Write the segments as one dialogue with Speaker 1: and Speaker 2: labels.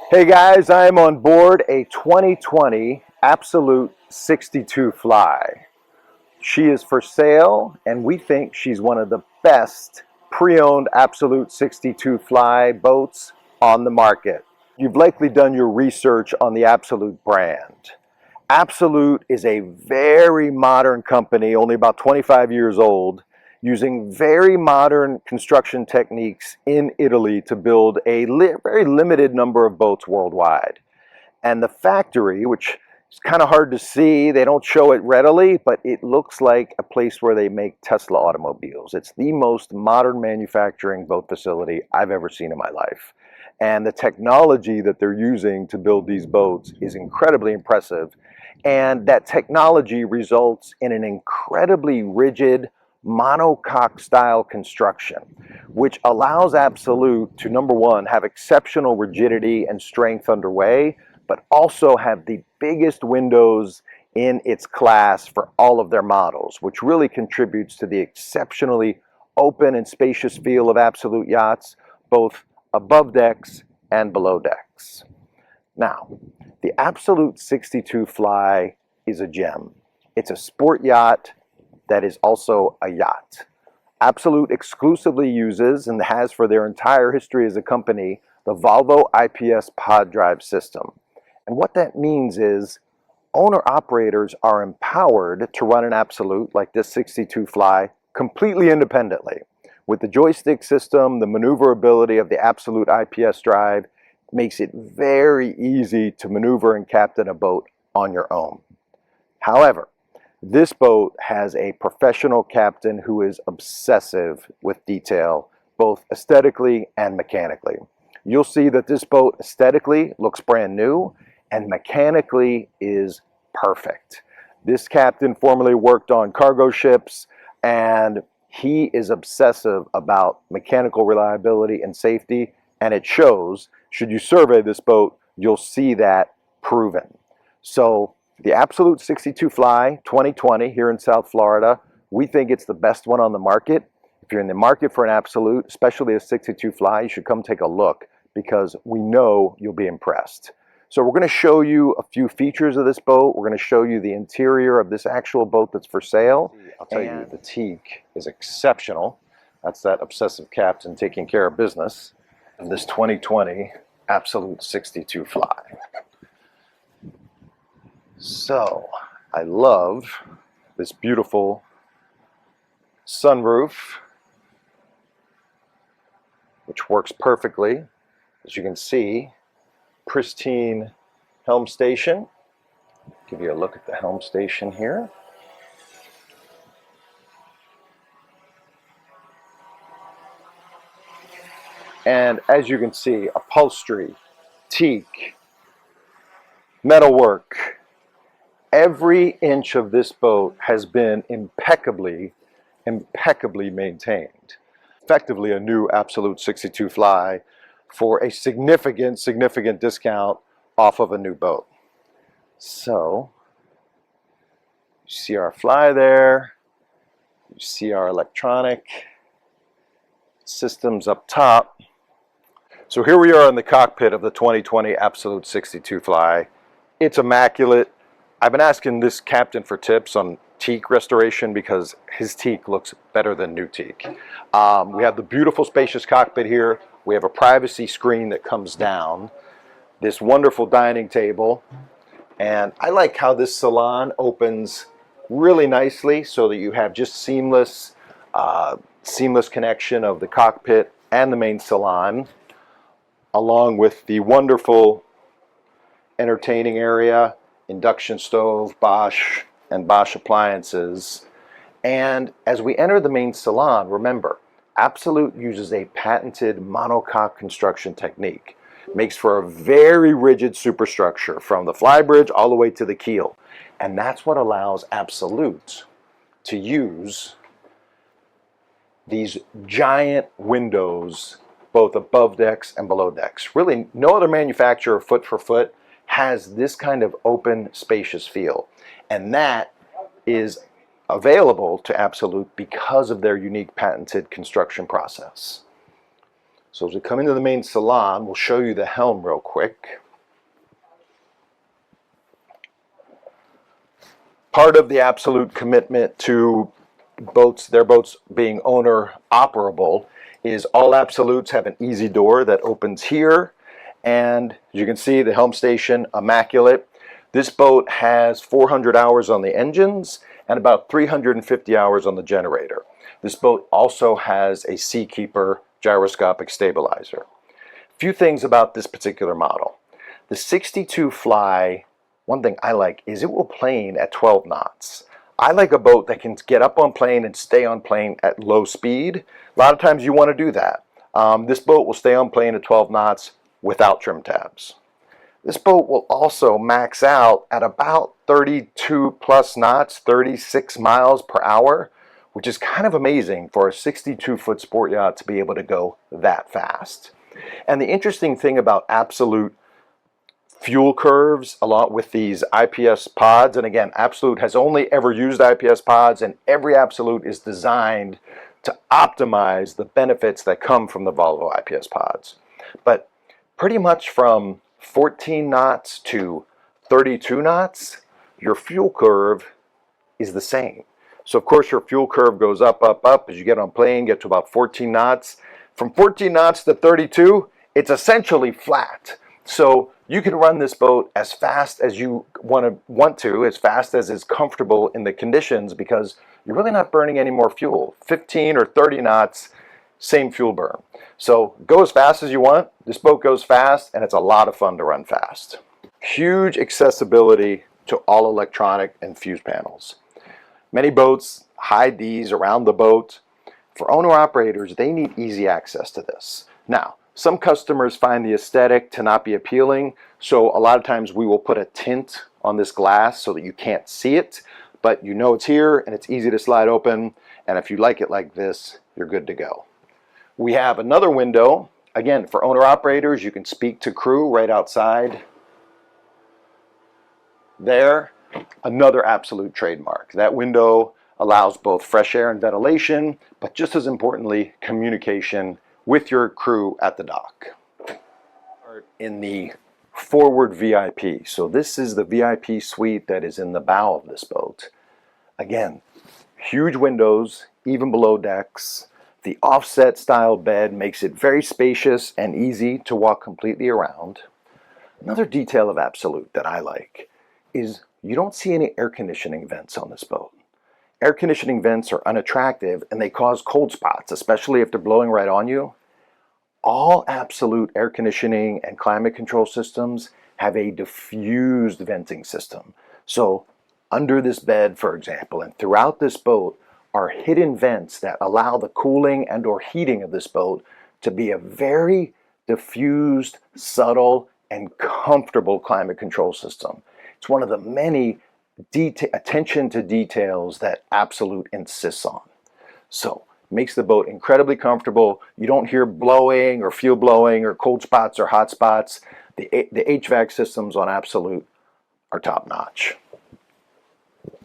Speaker 1: Hey guys, I am on board a 2020 Absolute 62 Fly. She is for sale, and we think she's one of the best pre-owned Absolute 62 Fly boats on the market. You've likely done your research on the Absolute brand. Absolute is a very modern company, only about 25 years old, using very modern construction techniques in Italy to build a very limited number of boats worldwide. And the factory, which is kind of hard to see, they don't show it readily, but it looks like a place where they make Tesla automobiles. It's the most modern manufacturing boat facility I've ever seen in my life. And the technology that they're using to build these boats is incredibly impressive. And that technology results in an incredibly rigid monocoque style construction, which allows Absolute to, number one, have exceptional rigidity and strength underway, but also have the biggest windows in its class for all of their models, which really contributes to the exceptionally open and spacious feel of Absolute yachts, both above decks and below decks. Now, the Absolute 62 Fly is a gem. It's a sport yacht that is also a yacht. Absolute exclusively uses, and has for their entire history as a company, the Volvo IPS pod drive system. And what that means is owner-operators are empowered to run an Absolute like this 62 Fly completely independently. With the joystick system, the maneuverability of the Absolute IPS drive makes it very easy to maneuver and captain a boat on your own. However, this boat has a professional captain who is obsessive with detail, both aesthetically and mechanically. You'll see that this boat aesthetically looks brand new and mechanically is perfect. This captain formerly worked on cargo ships, and he is obsessive about mechanical reliability and safety, and it shows. Should you survey this boat, you'll see that proven. So the Absolute 62 Fly 2020 here in South Florida, we think it's the best one on the market. If you're in the market for an Absolute, especially a 62 Fly, you should come take a look because we know you'll be impressed. So we're going to show you a few features of this boat. We're going to show you the interior of this actual boat that's for sale. I'll tell you, the teak is exceptional. That's that obsessive captain taking care of business of this 2020 Absolute 62 Fly. So, I love this beautiful sunroof, which works perfectly. As you can see, pristine helm station. Give you a look at the helm station here. And as you can see, upholstery, teak, metalwork. Every inch of this boat has been impeccably maintained. Effectively a new Absolute 62 Fly for a significant discount off of a new boat. So, you see our Fly there. You see our electronic systems up top. So here we are in the cockpit of the 2020 Absolute 62 Fly. It's immaculate. I've been asking this captain for tips on teak restoration because his teak looks better than new teak. We have the beautiful spacious cockpit here. We have a privacy screen that comes down. This wonderful dining table. And I like how this salon opens really nicely so that you have just seamless connection of the cockpit and the main salon, along with the wonderful entertaining area, induction stove, Bosch, and Bosch appliances. And as we enter the main salon, remember, Absolute uses a patented monocoque construction technique. Makes for a very rigid superstructure from the flybridge all the way to the keel. And that's what allows Absolute to use these giant windows both above decks and below decks. Really, no other manufacturer, foot for foot, has this kind of open, spacious feel. And that is available to Absolute because of their unique patented construction process. So as we come into the main salon, we'll show you the helm real quick. Part of the absolute commitment to boats, their boats being owner operable, is all absolutes have an easy door that opens here. And as you can see, the helm station, immaculate. This boat has 400 hours on the engines and about 350 hours on the generator. This boat also has a Seakeeper gyroscopic stabilizer. A few things about this particular model. The 62 Fly, one thing I like is it will plane at 12 knots. I like a boat that can get up on plane and stay on plane at low speed. A lot of times you want to do that. This boat will stay on plane at 12 knots without trim tabs. This boat will also max out at about 32 plus knots, 36 miles per hour, which is kind of amazing for a 62-foot sport yacht to be able to go that fast. And the interesting thing about absolute fuel curves, along with these IPS pods, and again, Absolute has only ever used IPS pods, and every Absolute is designed to optimize the benefits that come from the Volvo IPS pods. But pretty much from 14 knots to 32 knots, your fuel curve is the same. So of course your fuel curve goes up, up, up as you get on plane, get to about 14 knots. From 14 knots to 32, it's essentially flat. So you can run this boat as fast as you want to, as fast as is comfortable in the conditions, because you're really not burning any more fuel. 15 or 30 knots, same fuel burn. So go as fast as you want. This boat goes fast, and it's a lot of fun to run fast. Huge accessibility to all electronic and fuse panels. Many boats hide these around the boat. For owner-operators, they need easy access to this. Now, some customers find the aesthetic to not be appealing, so a lot of times we will put a tint on this glass so that you can't see it, but you know it's here and it's easy to slide open, and if you like it like this, you're good to go. We have another window. Again, for owner-operators, you can speak to crew right outside there. Another Absolute trademark. That window allows both fresh air and ventilation, but just as importantly, communication with your crew at the dock. In the forward VIP. So this is the VIP suite that is in the bow of this boat. Again, huge windows, even below decks. The offset style bed makes it very spacious and easy to walk completely around. Another detail of Absolute that I like is you don't see any air conditioning vents on this boat. Air conditioning vents are unattractive and they cause cold spots, especially if they're blowing right on you. All Absolute air conditioning and climate control systems have a diffused venting system. So under this bed, for example, and throughout this boat are hidden vents that allow the cooling and or heating of this boat to be a very diffused, subtle, and comfortable climate control system. It's one of the many attention to details that Absolute insists on. So makes the boat incredibly comfortable. You don't hear blowing or fuel blowing or cold spots or hot spots. The HVAC systems on Absolute are top notch.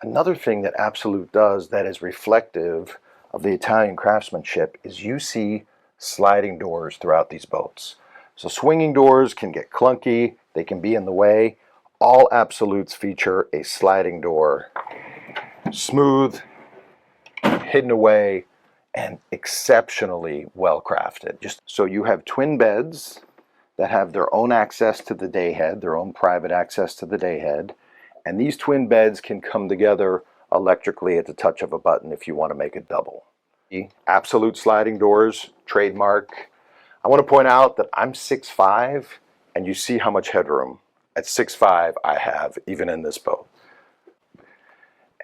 Speaker 1: Another thing that Absolute does that is reflective of the Italian craftsmanship is you see sliding doors throughout these boats. So swinging doors can get clunky, they can be in the way. All Absolutes feature a sliding door, smooth, hidden away, and exceptionally well crafted. Just so you have twin beds that have their own access to the day head, their own private access to the day head, and these twin beds can come together electrically at the touch of a button if you want to make it double. Absolute sliding doors, trademark. I want to point out that I'm 6'5", and you see how much headroom at 6'5" I have even in this boat.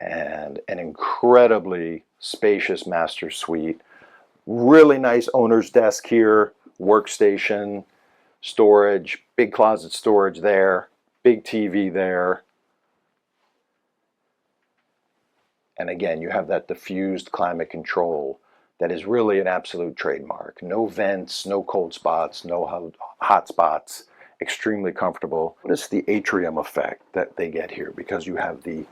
Speaker 1: And an incredibly spacious master suite. Really nice owner's desk here, workstation, storage, big closet storage there, big TV there. And again, you have that diffused climate control that is really an Absolute trademark. No vents, no cold spots, no hot spots. Extremely comfortable. Notice the atrium effect that they get here because you have the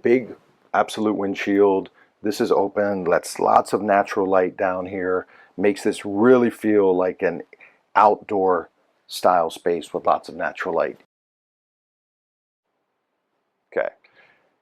Speaker 1: big Absolute windshield. This is open, lets lots of natural light down here, makes this really feel like an outdoor style space with lots of natural light. Okay,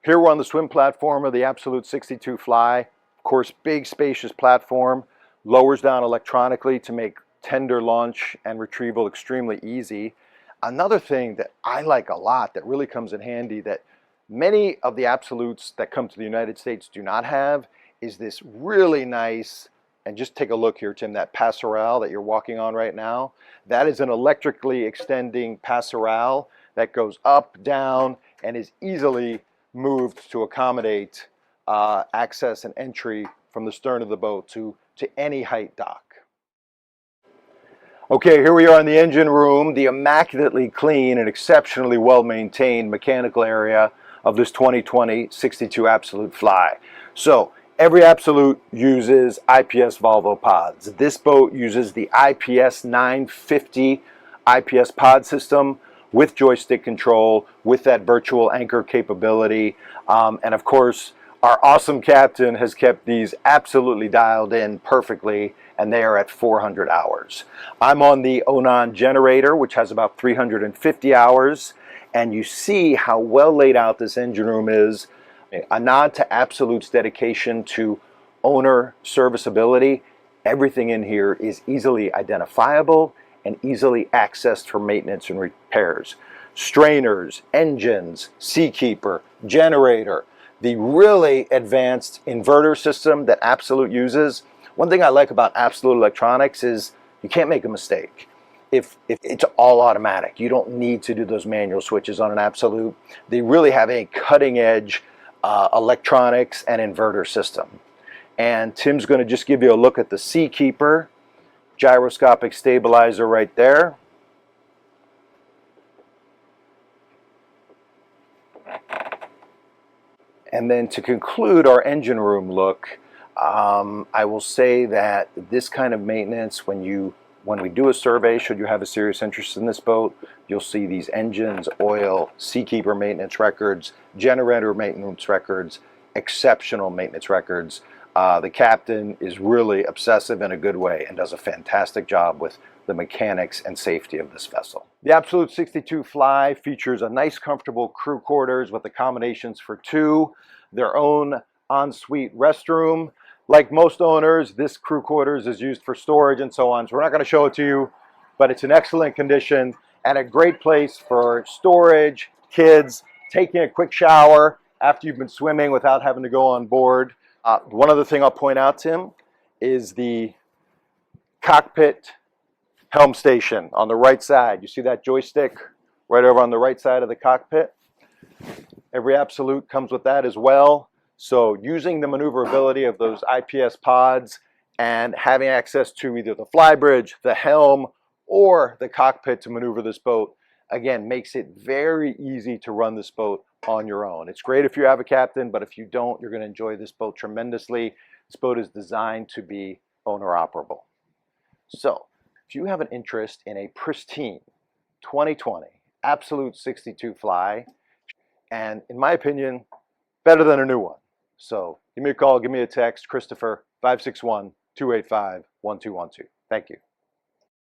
Speaker 1: here we're on the swim platform of the Absolute 62 Fly. Of course, big spacious platform, lowers down electronically to make tender launch and retrieval extremely easy. Another thing that I like a lot that really comes in handy that many of the Absolutes that come to the United States do not have is this really nice, and just take a look here, Tim, that passerelle that you're walking on right now. That is an electrically extending passerelle that goes up, down, and is easily moved to accommodate access and entry from the stern of the boat to any height dock. Okay, here we are in the engine room, the immaculately clean and exceptionally well-maintained mechanical area of this 2020 62 Absolute Fly. So, every Absolute uses IPS Volvo pods. This boat uses the IPS 950 IPS pod system with joystick control, with that virtual anchor capability, and of course, our awesome captain has kept these absolutely dialed in perfectly, and they are at 400 hours. I'm on the Onan generator, which has about 350 hours, and you see how well laid out this engine room is. A nod to Absolute's dedication to owner serviceability. Everything in here is easily identifiable and easily accessed for maintenance and repairs. Strainers, engines, Seakeeper, generator, the really advanced inverter system that Absolute uses. One thing I like about Absolute electronics is you can't make a mistake. If it's all automatic, you don't need to do those manual switches on an Absolute. They really have a cutting edge electronics and inverter system. And Tim's going to just give you a look at the Seakeeper gyroscopic stabilizer right there. And then to conclude our engine room look, I will say that this kind of maintenance, when we do a survey, should you have a serious interest in this boat, you'll see these engines, oil, Seakeeper maintenance records, generator maintenance records, exceptional maintenance records. The captain is really obsessive in a good way and does a fantastic job with the mechanics and safety of this vessel. The Absolute 62 Fly features a nice, comfortable crew quarters with accommodations for two, their own ensuite restroom. Like most owners, this crew quarters is used for storage and so on, so we're not going to show it to you, but it's in excellent condition and a great place for storage, kids, taking a quick shower after you've been swimming without having to go on board. One other thing I'll point out, Tim, is the cockpit helm station on the right side. You see that joystick right over on the right side of the cockpit? Every Absolute comes with that as well. So using the maneuverability of those IPS pods and having access to either the flybridge, the helm, or the cockpit to maneuver this boat, again, makes it very easy to run this boat on your own. It's great if you have a captain, but if you don't, you're going to enjoy this boat tremendously. This boat is designed to be owner operable. So, if you have an interest in a pristine 2020 Absolute 62 Fly, and in my opinion, better than a new one. So, give me a call, give me a text, Christopher, 561-285-1212. Thank you.